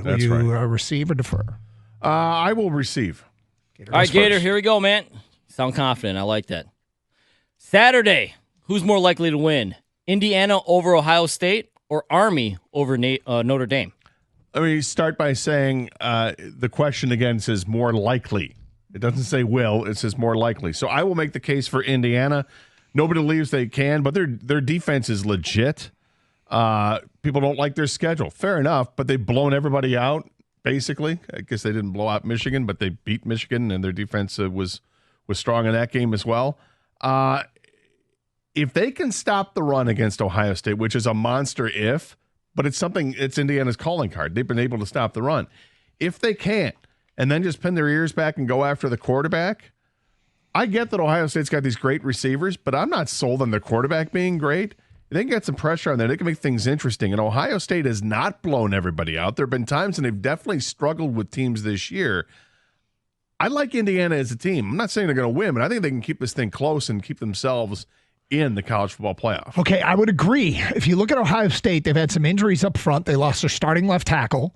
road. Will you receive or defer? I will receive. All right, Gator, here we go, man. Sound confident. I like that. Saturday, who's more likely to win? Indiana over Ohio State or Army over Notre Dame? Let me start by saying the question again says more likely. It doesn't say will. It says more likely. So I will make the case for Indiana. Nobody believes they can, but their defense is legit. People don't like their schedule. Fair enough, but they've blown everybody out, basically. I guess they didn't blow out Michigan, but they beat Michigan, and their defense was strong in that game as well. If they can stop the run against Ohio State, which is a monster if, but it's Indiana's calling card. They've been able to stop the run. If they can't, and then just pin their ears back and go after the quarterback, I get that Ohio State's got these great receivers, but I'm not sold on their quarterback being great. They can get some pressure on there. They can make things interesting. And Ohio State has not blown everybody out. There have been times, and they've definitely struggled with teams this year. I like Indiana as a team. I'm not saying they're going to win, but I think they can keep this thing close and keep themselves in the college football playoff. Okay, I would agree. If you look at Ohio State, they've had some injuries up front. They lost their starting left tackle,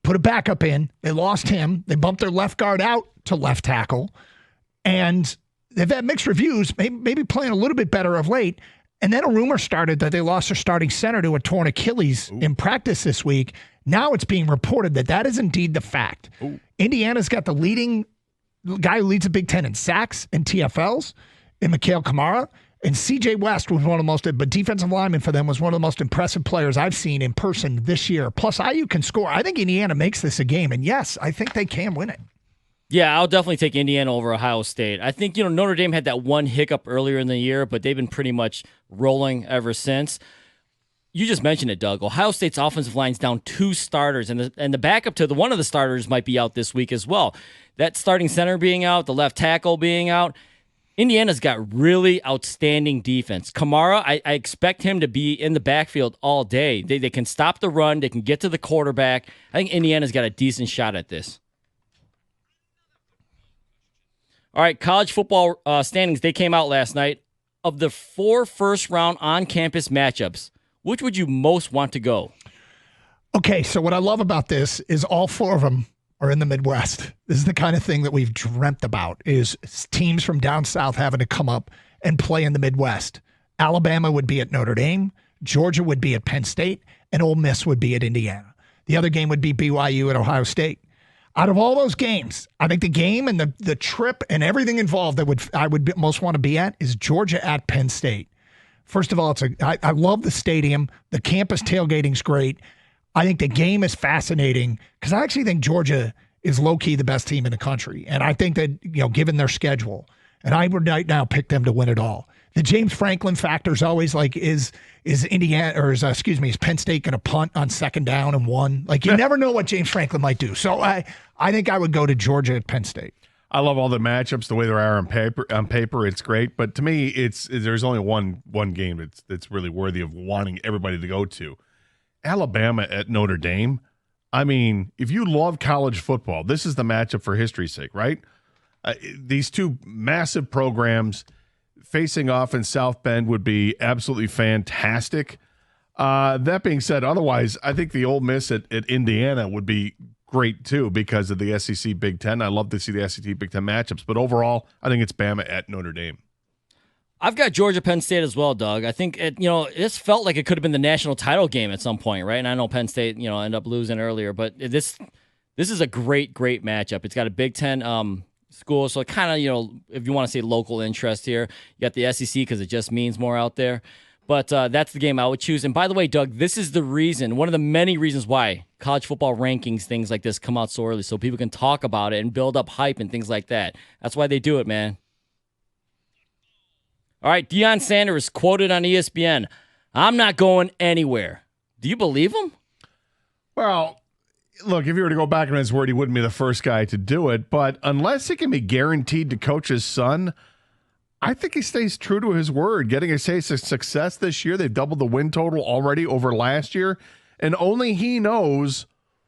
put a backup in. They lost him. They bumped their left guard out to left tackle. And they've had mixed reviews, maybe playing a little bit better of late. And then a rumor started that they lost their starting center to a torn Achilles in practice this week. Now it's being reported that is indeed the fact. Indiana's got the leading guy who leads the Big Ten in sacks and TFLs in Mikhail Kamara. And C.J. West was one of the most, but defensive lineman for them was one of the most impressive players I've seen in person this year. Plus, IU can score. I think Indiana makes this a game. And yes, I think they can win it. Yeah, I'll definitely take Indiana over Ohio State. I think, Notre Dame had that one hiccup earlier in the year, but they've been pretty much rolling ever since. You just mentioned it, Doug. Ohio State's offensive line's down 2 starters, and the backup to one of the starters might be out this week as well. That starting center being out, the left tackle being out. Indiana's got really outstanding defense. Kamara, I expect him to be in the backfield all day. They can stop the run. They can get to the quarterback. I think Indiana's got a decent shot at this. All right, college football standings, they came out last night. Of the 4 first-round on-campus matchups, which would you most want to go? Okay, so what I love about this is all 4 of them are in the Midwest. This is the kind of thing that we've dreamt about, is teams from down south having to come up and play in the Midwest. Alabama would be at Notre Dame, Georgia would be at Penn State, and Ole Miss would be at Indiana. The other game would be BYU at Ohio State. Out of all those games, I think the game and the trip and everything involved that I would most want to be at is Georgia at Penn State. First of all, I love the stadium. The campus tailgating's great. I think the game is fascinating because I actually think Georgia is low-key the best team in the country. And I think that, given their schedule, and I would right now pick them to win it all. The James Franklin factor is always like, is Indiana, or is Penn State going to punt on 2nd down and 1? Like, you never know what James Franklin might do. So I think I would go to Georgia at Penn State. I love all the matchups, the way they are on paper. On paper, it's great. But to me, there's only one game that's really worthy of wanting everybody to go to. Alabama at Notre Dame. I mean, if you love college football, this is the matchup for history's sake, right? These 2 massive programs facing off in South Bend would be absolutely fantastic. That being said, otherwise, I think the Ole Miss at Indiana would be great too because of the SEC Big Ten. I love to see the SEC Big Ten matchups, but overall, I think it's Bama at Notre Dame. I've got Georgia Penn State as well, Doug. I think this felt like it could have been the national title game at some point, right? And I know Penn State, ended up losing earlier, but this is a great matchup. It's got a Big Ten school, so kind of, if you want to say local interest here, you got the SEC because it just means more out there. But that's the game I would choose. And by the way, Doug, this is the reason, one of the many reasons why college football rankings, things like this come out so early, so people can talk about it and build up hype and things like that. That's why they do it, man. All right, Deion Sanders quoted on ESPN, "I'm not going anywhere." Do you believe him? Well, look, if you were to go back on his word, he wouldn't be the first guy to do it. But unless he can be guaranteed to coach his son, I think he stays true to his word. Getting a taste of success this year. They've doubled the win total already over last year. And only he knows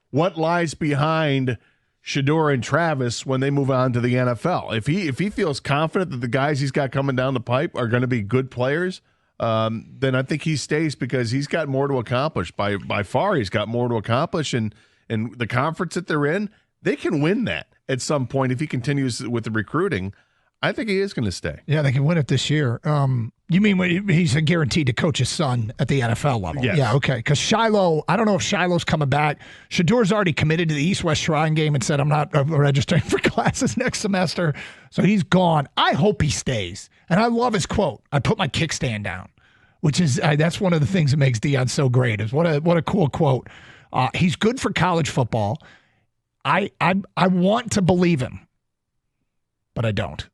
what lies behind Shedeur and Travis when they move on to the NFL. If he feels confident that the guys he's got coming down the pipe are going to be good players, then I think he stays because he's got more to accomplish. By far, he's got more to accomplish. And and the conference that they're in, they can win that at some point if he continues with the recruiting. I think he is going to stay. Yeah, they can win it this year. You mean when he's guaranteed to coach his son at the NFL level? Yes. Yeah, okay. Because Shiloh, I don't know if Shiloh's coming back. Shador's already committed to the East-West Shrine game and said, I'm not registering for classes next semester. So he's gone. I hope he stays. And I love his quote. I put my kickstand down, which is that's one of the things that makes Deion so great. Is what a cool quote. He's good for college football. I want to believe him, but I don't.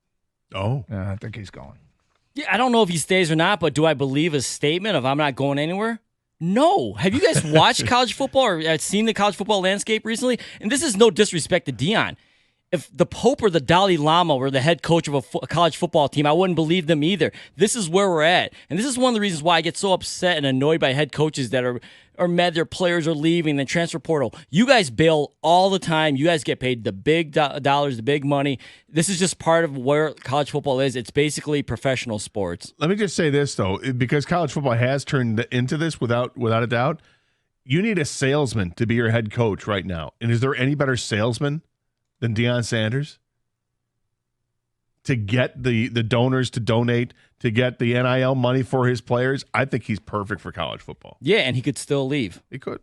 Oh. I think he's going. Yeah, I don't know if he stays or not, but do I believe his statement of I'm not going anywhere? No. Have you guys watched college football or seen the college football landscape recently? And this is no disrespect to Deion. If the Pope or the Dalai Lama were the head coach of a college football team, I wouldn't believe them either. This is where we're at. And this is one of the reasons why I get so upset and annoyed by head coaches that are mad their players are leaving, the transfer portal. You guys bail all the time. You guys get paid the big dollars, the big money. This is just part of where college football is. It's basically professional sports. Let me just say this, though, because college football has turned into this without a doubt. You need a salesman to be your head coach right now. And is there any better salesman than Deion Sanders? To get the donors to donate, to get the NIL money for his players, I think he's perfect for college football. Yeah, and he could still leave. He could.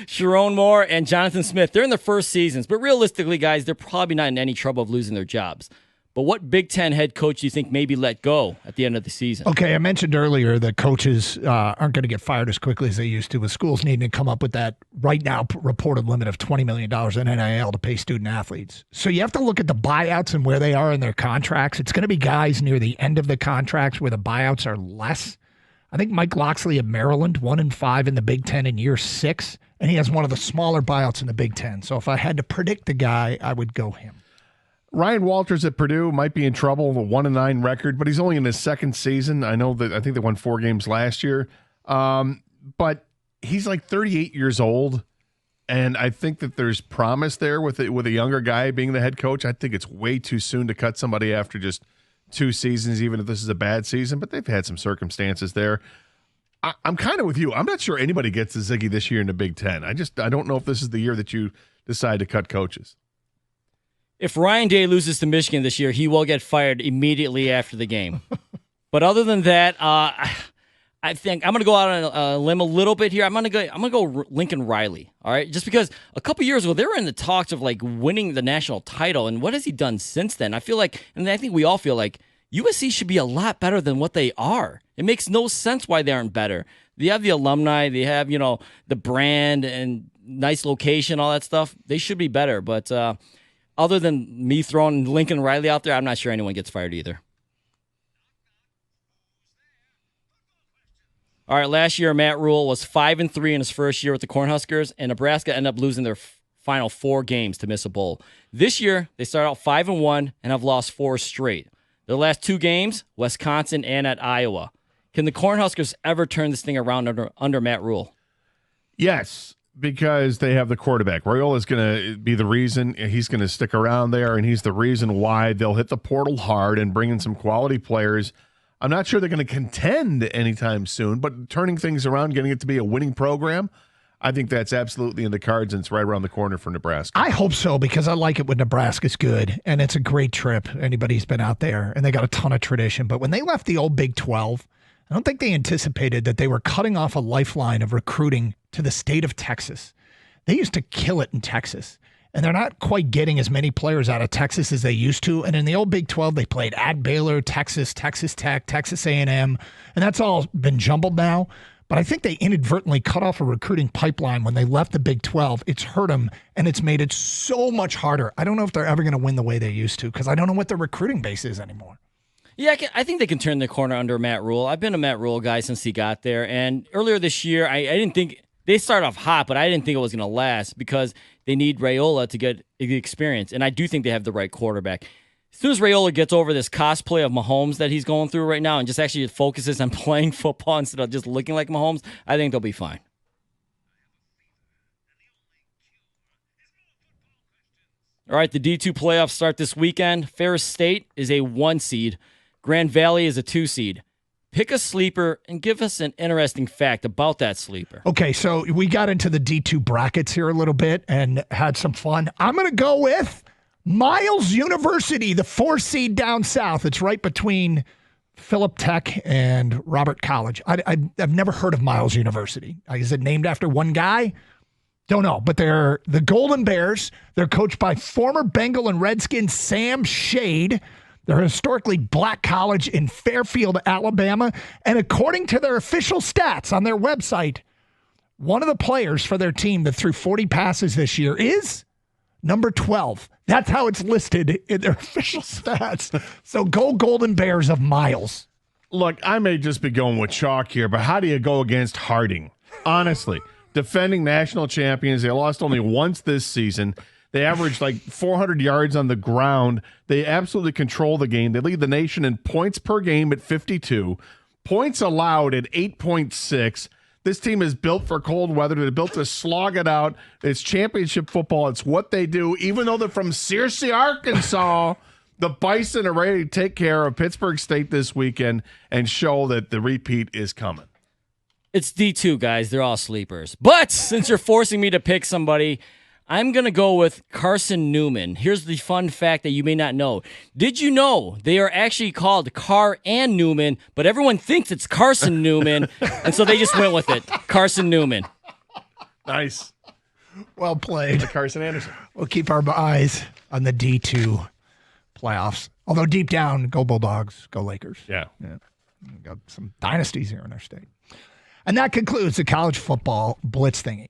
Sharon Moore and Jonathan Smith, they're in their first seasons, but realistically, guys, they're probably not in any trouble of losing their jobs. But what Big Ten head coach do you think maybe let go at the end of the season? Okay, I mentioned earlier that coaches aren't going to get fired as quickly as they used to, with schools needing to come up with that right now reported limit of $20 million in NIL to pay student athletes. So you have to look at the buyouts and where they are in their contracts. It's going to be guys near the end of the contracts where the buyouts are less. I think Mike Locksley of Maryland, 1-5 in the Big Ten in year 6, and he has one of the smaller buyouts in the Big Ten. So if I had to predict the guy, I would go him. Ryan Walters at Purdue might be in trouble, a 1-9 record, but he's only in his second season. I think they won 4 games last year. But he's like 38 years old, and I think that there's promise there with a younger guy being the head coach. I think it's way too soon to cut somebody after just 2 seasons, even if this is a bad season, but they've had some circumstances there. I'm kind of with you. I'm not sure anybody gets a Ziggy this year in the Big Ten. I don't know if this is the year that you decide to cut coaches. If Ryan Day loses to Michigan this year, he will get fired immediately after the game. But other than that, I think I'm going to go out on a limb a little bit here. I'm going to go Lincoln Riley. All right, just because a couple years ago they were in the talks of like winning the national title, and what has he done since then? I feel like, and I think we all feel like USC should be a lot better than what they are. It makes no sense why they aren't better. They have the alumni, they have the brand and nice location, all that stuff. They should be better, but. Other than me throwing Lincoln Riley out there, I'm not sure anyone gets fired either. All right, last year Matt Rule was 5-3 in his first year with the Cornhuskers, and Nebraska ended up losing their final 4 games to miss a bowl. This year, they started out 5-1 and have lost 4 straight. Their last 2 games, Wisconsin and at Iowa. Can the Cornhuskers ever turn this thing around under Matt Rule? Yes. Because they have the quarterback. Raiola is going to be the reason. He's going to stick around there, and he's the reason why they'll hit the portal hard and bring in some quality players. I'm not sure they're going to contend anytime soon, but turning things around, getting it to be a winning program, I think that's absolutely in the cards, and it's right around the corner for Nebraska. I hope so, because I like it when Nebraska's good, and it's a great trip. Anybody's been out there, and they got a ton of tradition. But when they left the old Big 12, I don't think they anticipated that they were cutting off a lifeline of recruiting to the state of Texas. They used to kill it in Texas, and they're not quite getting as many players out of Texas as they used to. And in the old Big 12, they played at Baylor, Texas, Texas Tech, Texas A&M, and that's all been jumbled now. But I think they inadvertently cut off a recruiting pipeline when they left the Big 12. It's hurt them, and it's made it so much harder. I don't know if they're ever going to win the way they used to, because I don't know what their recruiting base is anymore. Yeah, I think they can turn the corner under Matt Rule. I've been a Matt Rule guy since he got there. And earlier this year, I didn't think they started off hot, but I didn't think it was going to last because they need Raiola to get the experience. And I do think they have the right quarterback. As soon as Raiola gets over this cosplay of Mahomes that he's going through right now and just actually focuses on playing football instead of just looking like Mahomes, I think they'll be fine. All right, the D2 playoffs start this weekend. Ferris State is a 1 seed. Grand Valley is a 2 seed. Pick a sleeper and give us an interesting fact about that sleeper. Okay, so we got into the D2 brackets here a little bit and had some fun. I'm going to go with Miles University, the 4 seed down south. It's right between Phillip Tech and Robert College. I've never heard of Miles University. Is it named after one guy? Don't know, but they're the Golden Bears. They're coached by former Bengal and Redskin Sam Shade. They're a historically black college in Fairfield, Alabama. And according to their official stats on their website, one of the players for their team that threw 40 passes this year is number 12. That's how it's listed in their official stats. So go Golden Bears of Miles. Look, I may just be going with chalk here, but how do you go against Harding? Honestly, defending national champions. They lost only once this season. They averaged like 400 yards on the ground. They absolutely control the game. They lead the nation in points per game at 52. Points allowed at 8.6. This team is built for cold weather. They're built to slog it out. It's championship football. It's what they do. Even though they're from Searcy, Arkansas, the Bison are ready to take care of Pittsburgh State this weekend and show that the repeat is coming. It's D2, guys. They're all sleepers. But since you're forcing me to pick somebody, I'm going to go with Carson Newman. Here's the fun fact that you may not know. Did you know they are actually called Carr and Newman, but everyone thinks it's Carson Newman, and so they just went with it. Carson Newman. Nice. Well played. Like Carson Anderson. We'll keep our eyes on the D2 playoffs. Although deep down, go Bulldogs, go Lakers. Yeah. We've got some dynasties here in our state. And that concludes the college football blitz thingy.